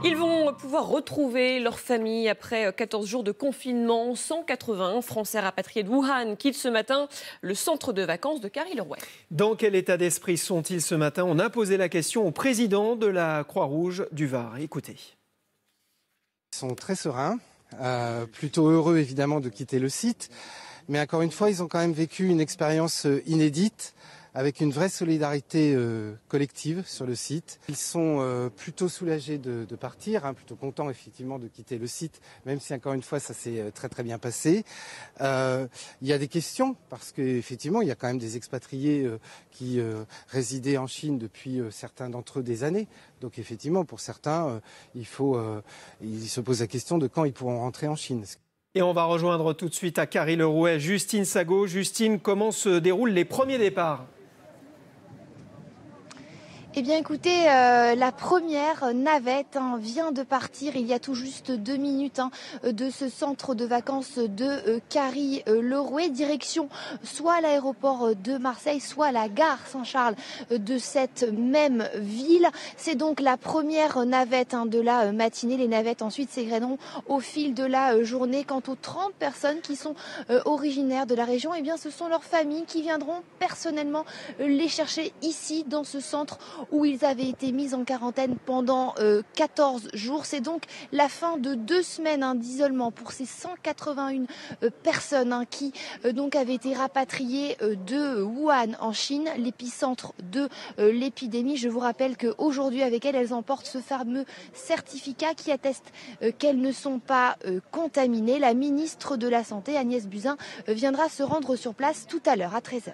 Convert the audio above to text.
Ils vont pouvoir retrouver leur famille après 14 jours de confinement. 180 Français rapatriés de Wuhan quittent ce matin le centre de vacances de Carry-le-Rouet. Dans quel état d'esprit sont-ils ce matin? On a posé la question au président de la Croix-Rouge du Var. Écoutez. Ils sont très sereins, plutôt heureux évidemment de quitter le site. Mais encore une fois, ils ont quand même vécu une expérience inédite, avec une vraie solidarité collective sur le site. Ils sont plutôt soulagés de partir, plutôt contents effectivement de quitter le site, même si encore une fois ça s'est très bien passé. Il y a des questions, parce qu'effectivement il y a quand même des expatriés qui résidaient en Chine depuis certains d'entre eux des années. Donc effectivement pour certains, ils se posent la question de quand ils pourront rentrer en Chine. Et on va rejoindre tout de suite à Carry-le-Rouet Justine Sago. Justine, comment se déroulent les premiers départs? Eh bien écoutez, la première navette vient de partir il y a tout juste 2 minutes de ce centre de vacances de Carry-le-Rouet, direction soit l'aéroport de Marseille, soit la gare Saint-Charles de cette même ville. C'est donc la première navette de la matinée. Les navettes ensuite s'égrèneront au fil de la journée. Quant aux 30 personnes qui sont originaires de la région, eh bien ce sont leurs familles qui viendront personnellement les chercher ici dans ce centre où ils avaient été mis en quarantaine pendant 14 jours. C'est donc la fin de 2 semaines d'isolement pour ces 181 personnes qui donc avaient été rapatriées de Wuhan en Chine, l'épicentre de l'épidémie. Je vous rappelle qu'aujourd'hui, avec elles emportent ce fameux certificat qui atteste qu'elles ne sont pas contaminées. La ministre de la Santé, Agnès Buzyn, viendra se rendre sur place tout à l'heure à 13h.